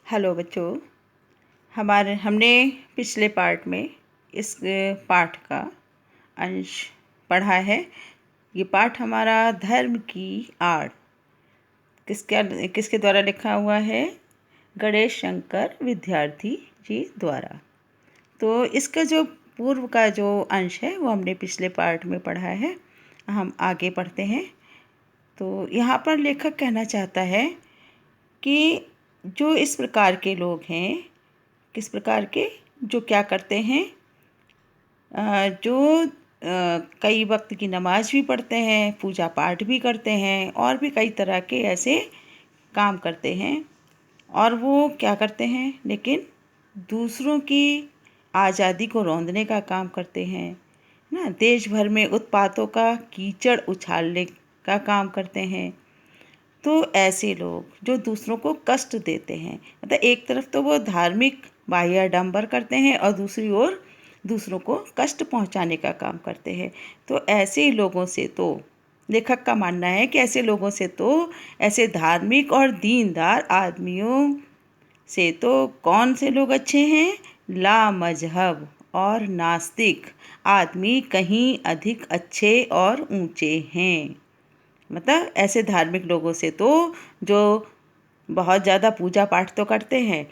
Hello बच्चों। हमने पिछले पार्ट में इस पाठ का अंश पढ़ा है। ये पाठ हमारा धर्म की आड़ किसके द्वारा लिखा हुआ है? गणेश शंकर विद्यार्थी जी द्वारा। तो इसका जो पूर्व का जो अंश है वो हमने पिछले पार्ट में पढ़ा है। हम आगे पढ़ते हैं। तो यहाँ पर लेखक कहना चाहता है कि जो इस प्रकार के लोग हैं, किस प्रकार के, जो क्या करते हैं, जो कई वक्त की नमाज भी पढ़ते हैं, पूजा पाठ भी करते हैं और भी कई तरह के ऐसे काम करते हैं। और वो क्या करते हैं, लेकिन दूसरों की आज़ादी को रौंदने का काम करते हैं ना। देश भर में उत्पातों का कीचड़ उछालने का काम करते हैं। तो ऐसे लोग जो दूसरों को कष्ट देते हैं, मतलब एक तरफ तो वो धार्मिक बाह्याडंबर करते हैं और दूसरी ओर दूसरों को कष्ट पहुंचाने का काम करते हैं। तो ऐसे लोगों से तो लेखक का मानना है कि ऐसे लोगों से तो, ऐसे धार्मिक और दीनदार आदमियों से तो कौन से लोग अच्छे हैं? लामजहब और नास्तिक आदमी कहीं अधिक अच्छे और ऊंचे हैं। मतलब ऐसे धार्मिक लोगों से तो, जो बहुत ज़्यादा पूजा पाठ तो करते हैं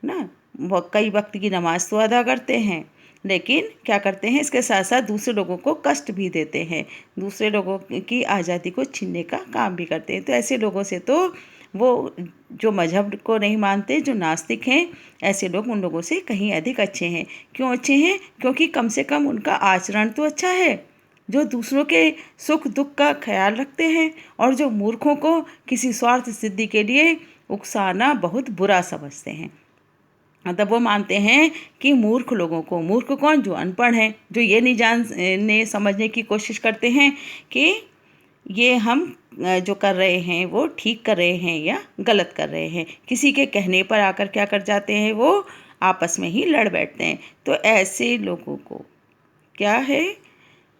ना, वो कई वक्त की नमाज तो अदा करते हैं, लेकिन क्या करते हैं, इसके साथ साथ दूसरे लोगों को कष्ट भी देते हैं, दूसरे लोगों की आज़ादी को छीनने का काम भी करते हैं। तो ऐसे लोगों से तो वो जो मजहब को नहीं मानते, जो नास्तिक हैं, ऐसे लोग उन लोगों से कहीं अधिक अच्छे हैं। क्यों अच्छे हैं? क्योंकि कम से कम उनका आचरण तो अच्छा है, जो दूसरों के सुख दुख का ख्याल रखते हैं, और जो मूर्खों को किसी स्वार्थ सिद्धि के लिए उकसाना बहुत बुरा समझते हैं। मतलब वो मानते हैं कि मूर्ख लोगों को, मूर्ख कौन? जो अनपढ़ हैं, जो ये नहीं जानने समझने की कोशिश करते हैं कि ये हम जो कर रहे हैं वो ठीक कर रहे हैं या गलत कर रहे हैं। किसी के कहने पर आकर क्या कर जाते हैं, वो आपस में ही लड़ बैठते हैं। तो ऐसे लोगों को क्या है,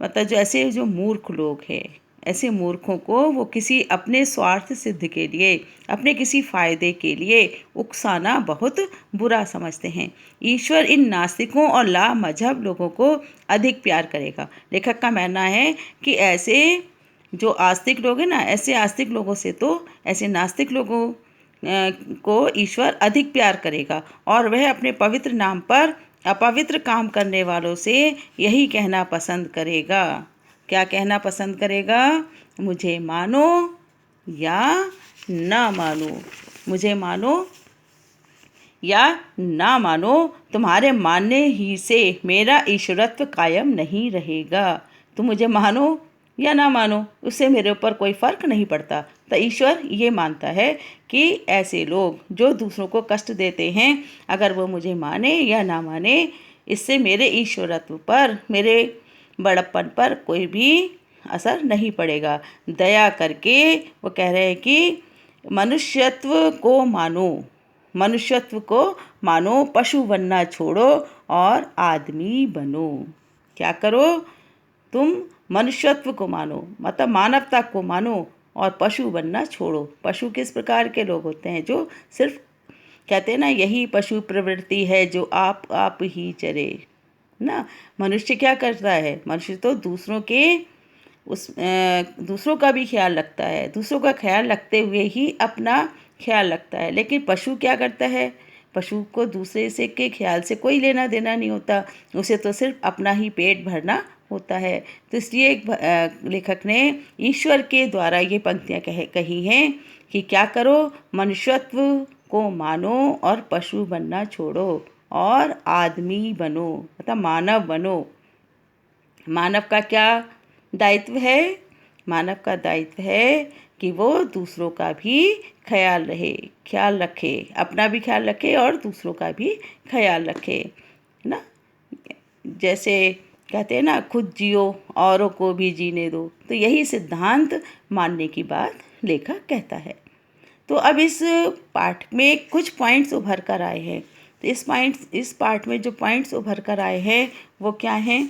मतलब जो ऐसे जो मूर्ख लोग हैं, ऐसे मूर्खों को वो किसी अपने स्वार्थ सिद्ध के लिए, अपने किसी फायदे के लिए उकसाना बहुत बुरा समझते हैं। ईश्वर इन नास्तिकों और लामजहब लोगों को अधिक प्यार करेगा। लेखक का मानना है कि ऐसे जो आस्तिक लोग हैं ना, ऐसे आस्तिक लोगों से तो ऐसे नास्तिक लोगों को ईश्वर अधिक प्यार करेगा, और वह अपने पवित्र नाम पर अपवित्र काम करने वालों से यही कहना पसंद करेगा। क्या कहना पसंद करेगा? मुझे मानो या ना मानो, मुझे मानो या ना मानो, तुम्हारे मानने ही से मेरा ईश्वरत्व कायम नहीं रहेगा। तुम मुझे मानो या ना मानो, उससे मेरे ऊपर कोई फ़र्क नहीं पड़ता। तो ईश्वर ये मानता है कि ऐसे लोग जो दूसरों को कष्ट देते हैं, अगर वो मुझे माने या ना माने, इससे मेरे ईश्वरत्व पर, मेरे बड़प्पन पर कोई भी असर नहीं पड़ेगा। दया करके वो कह रहे हैं कि मनुष्यत्व को मानो, मनुष्यत्व को मानो, पशु बनना छोड़ो और आदमी बनो। क्या करो? तुम मनुष्यत्व को मानो, मतलब मानवता को मानो, और पशु बनना छोड़ो। पशु किस प्रकार के लोग होते हैं? जो सिर्फ कहते हैं ना, यही पशु प्रवृत्ति है जो आप ही चरे ना। मनुष्य क्या करता है? मनुष्य तो दूसरों के दूसरों का भी ख्याल रखता है, दूसरों का ख्याल रखते हुए ही अपना ख्याल रखता है। लेकिन पशु क्या करता है? पशु को दूसरे से के ख्याल से कोई लेना देना नहीं होता, उसे तो सिर्फ अपना ही पेट भरना होता है। तो इसलिए एक लेखक ने ईश्वर के द्वारा ये पंक्तियाँ कही हैं कि क्या करो? मनुष्यत्व को मानो और पशु बनना छोड़ो और आदमी बनो, मतलब मानव बनो। मानव का क्या दायित्व है? मानव का दायित्व है कि वो दूसरों का भी ख्याल रखे, अपना भी ख्याल रखे और दूसरों का भी ख्याल रखे ना। जैसे कहते हैं ना, खुद जियो औरों को भी जीने दो। तो यही सिद्धांत मानने की बात लेखक कहता है। तो अब इस पाठ में कुछ पॉइंट्स उभर कर आए हैं। तो इस पाठ में जो पॉइंट्स उभर कर आए हैं वो क्या हैं?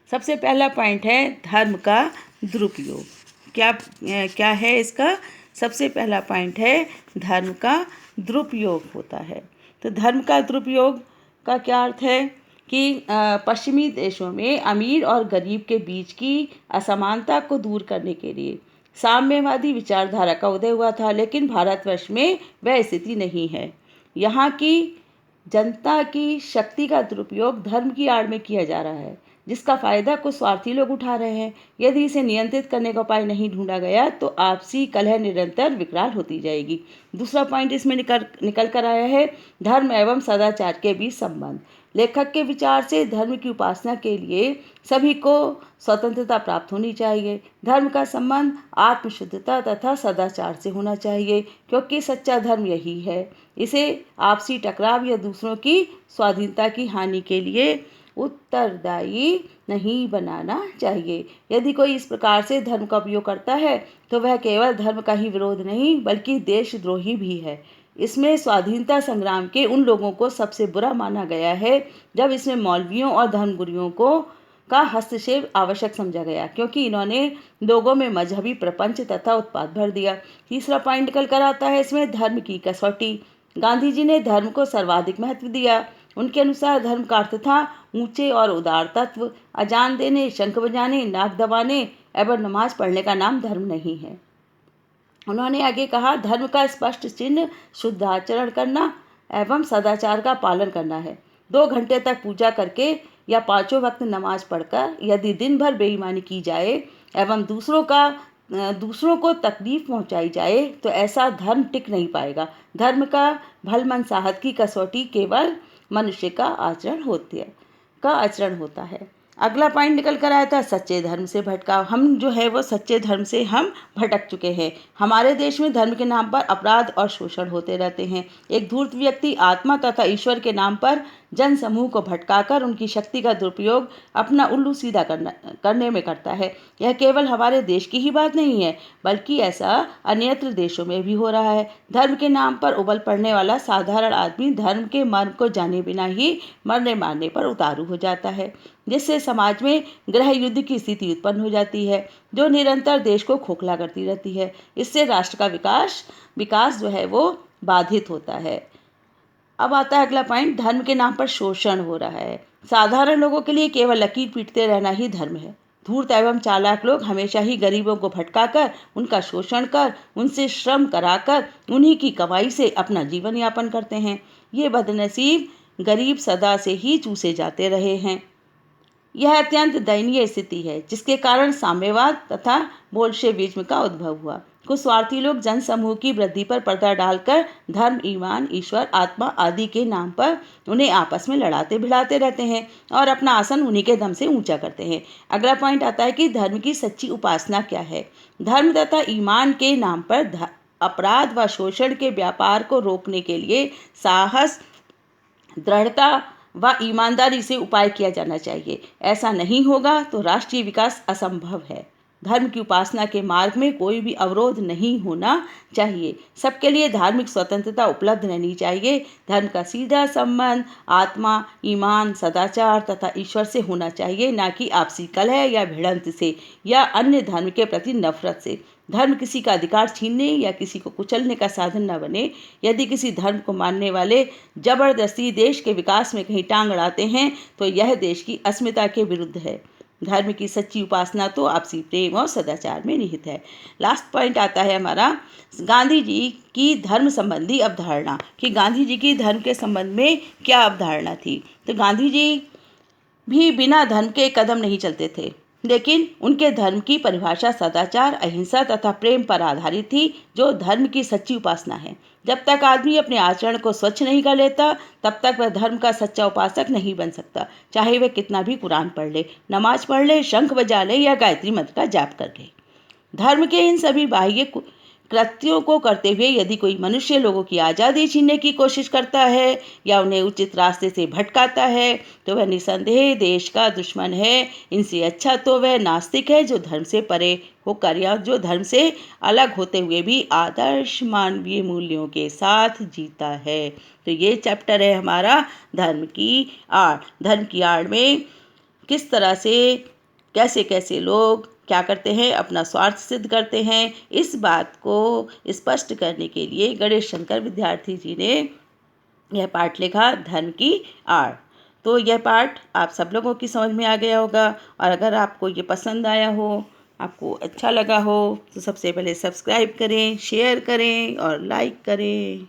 सबसे पहला पॉइंट है धर्म का दुरुपयोग। क्या है इसका? सबसे पहला पॉइंट है धर्म का दुरुपयोग होता है। तो धर्म का दुरुपयोग का क्या अर्थ है कि पश्चिमी देशों में अमीर और गरीब के बीच की असमानता को दूर करने के लिए साम्यवादी विचारधारा का उदय हुआ था, लेकिन भारतवर्ष में वह स्थिति नहीं है। यहाँ की जनता की शक्ति का दुरुपयोग धर्म की आड़ में किया जा रहा है, जिसका फायदा कुछ स्वार्थी लोग उठा रहे हैं। यदि इसे नियंत्रित करने का उपाय नहीं ढूंढा गया तो आपसी कलह निरंतर विकराल होती जाएगी। दूसरा पॉइंट इसमें निकल कर आया है धर्म एवं सदाचार के बीच संबंध। लेखक के विचार से धर्म की उपासना के लिए सभी को स्वतंत्रता प्राप्त होनी चाहिए। धर्म का संबंध आत्मशुद्धता तथा सदाचार से होना चाहिए, क्योंकि सच्चा धर्म यही है। इसे आपसी टकराव या दूसरों की स्वाधीनता की हानि के लिए उत्तरदायी नहीं बनाना चाहिए। यदि कोई इस प्रकार से धर्म का उपयोग करता है तो वह केवल धर्म का ही विरोध नहीं बल्कि देशद्रोही भी है। इसमें स्वाधीनता संग्राम के उन लोगों को सबसे बुरा माना गया है जब इसमें मौलवियों और धर्मगुरुओं को का हस्तक्षेप आवश्यक समझा गया, क्योंकि इन्होंने लोगों में मजहबी प्रपंच तथा उत्पाद भर दिया। तीसरा पॉइंट निकल कर आता है इसमें धर्म की कसौटी। गांधी जी ने धर्म को सर्वाधिक महत्व दिया। उनके अनुसार धर्म का अर्थ था ऊंचे और उदार तत्व। अजान देने, शंख बजाने, नाक दबाने एवं नमाज पढ़ने का नाम धर्म नहीं है। उन्होंने आगे कहा धर्म का स्पष्ट चिन्ह शुद्ध आचरण करना एवं सदाचार का पालन करना है। 2 घंटे तक पूजा करके या 5 वक्त नमाज पढ़कर यदि दिन भर बेईमानी की जाए एवं दूसरों को तकलीफ पहुंचाई जाए तो ऐसा धर्म टिक नहीं पाएगा। धर्म का भलमनसाहत की कसौटी केवल मनुष्य का आचरण होता है। अगला पॉइंट निकल कर आया था सच्चे धर्म से भटकाव। हम जो है वो सच्चे धर्म से हम भटक चुके हैं। हमारे देश में धर्म के नाम पर अपराध और शोषण होते रहते हैं। एक धूर्त व्यक्ति आत्मा तथा ईश्वर के नाम पर जन समूह को भटकाकर उनकी शक्ति का दुरुपयोग अपना उल्लू सीधा करने में करता है। यह केवल हमारे देश की ही बात नहीं है बल्कि ऐसा अन्यत्र देशों में भी हो रहा है। धर्म के नाम पर उबल पड़ने वाला साधारण आदमी धर्म के मर्म को जाने बिना ही मरने मारने पर उतारू हो जाता है, जिससे समाज में गृह युद्ध की स्थिति उत्पन्न हो जाती है जो निरंतर देश को खोखला करती रहती है। इससे राष्ट्र का विकास जो है वो बाधित होता है। अब आता है अगला पॉइंट धर्म के नाम पर शोषण हो रहा है। साधारण लोगों के लिए केवल लकीर पीटते रहना ही धर्म है। धूर्त एवं चालाक लोग हमेशा ही गरीबों को भटकाकर उनका शोषण कर उनसे श्रम कराकर उन्हीं की कमाई से अपना जीवन यापन करते हैं। ये बदनसीब गरीब सदा से ही चूसे जाते रहे हैं। यह अत्यंत दयनीय स्थिति है जिसके कारण साम्यवाद तथा बोल्शेविज्म का उद्भव हुआ। कुछ स्वार्थी लोग जनसमूह की वृद्धि पर पर्दा डालकर धर्म, ईमान, ईश्वर, आत्मा आदि के नाम पर उन्हें आपस में लड़ाते भिड़ाते रहते हैं और अपना आसन उन्हीं के दम से ऊंचा करते हैं। अगला पॉइंट आता है कि धर्म की सच्ची उपासना क्या है। धर्म तथा ईमान के नाम पर अपराध व शोषण के व्यापार को रोकने के लिए साहस, दृढ़ता व ईमानदारी से उपाय किया जाना चाहिए। ऐसा नहीं होगा तो राष्ट्रीय विकास असंभव है। धर्म की उपासना के मार्ग में कोई भी अवरोध नहीं होना चाहिए। सबके लिए धार्मिक स्वतंत्रता उपलब्ध रहनी चाहिए। धर्म का सीधा संबंध आत्मा, ईमान, सदाचार तथा ईश्वर से होना चाहिए, ना कि आपसी कलह या भिड़ंत से या अन्य धर्म के प्रति नफरत से। धर्म किसी का अधिकार छीनने या किसी को कुचलने का साधन न बने। यदि किसी धर्म को मानने वाले जबरदस्ती देश के विकास में कहीं टांग अड़ाते हैं तो यह देश की अस्मिता के विरुद्ध है। धर्म की सच्ची उपासना तो आपसी प्रेम और सदाचार में निहित है। लास्ट पॉइंट आता है हमारा गांधी जी की धर्म संबंधी अवधारणा कि गांधी जी की धर्म के संबंध में क्या अवधारणा थी। तो गांधी जी भी बिना धर्म के कदम नहीं चलते थे, लेकिन उनके धर्म की परिभाषा सदाचार, अहिंसा तथा प्रेम पर आधारित थी, जो धर्म की सच्ची उपासना है। जब तक आदमी अपने आचरण को स्वच्छ नहीं कर लेता तब तक वह धर्म का सच्चा उपासक नहीं बन सकता, चाहे वह कितना भी कुरान पढ़ ले, नमाज पढ़ ले, शंख बजा ले या गायत्री मंत्र का जाप कर ले। धर्म के इन सभी बाह्य कृत्यों को करते हुए यदि कोई मनुष्य लोगों की आज़ादी छीनने की कोशिश करता है या उन्हें उचित रास्ते से भटकाता है तो वह निसंदेह देश का दुश्मन है। इनसे अच्छा तो वह नास्तिक है जो धर्म से परे होकर या जो धर्म से अलग होते हुए भी आदर्श मानवीय मूल्यों के साथ जीता है। तो ये चैप्टर है हमारा धर्म की आड़ में किस तरह से कैसे कैसे लोग क्या करते हैं, अपना स्वार्थ सिद्ध करते हैं। इस बात को स्पष्ट करने के लिए गणेश शंकर विद्यार्थी जी ने यह पाठ लिखा, धर्म की आड़। तो यह पाठ आप सब लोगों की समझ में आ गया होगा, और अगर आपको ये पसंद आया हो, आपको अच्छा लगा हो, तो सबसे पहले सब्सक्राइब करें, शेयर करें और लाइक करें।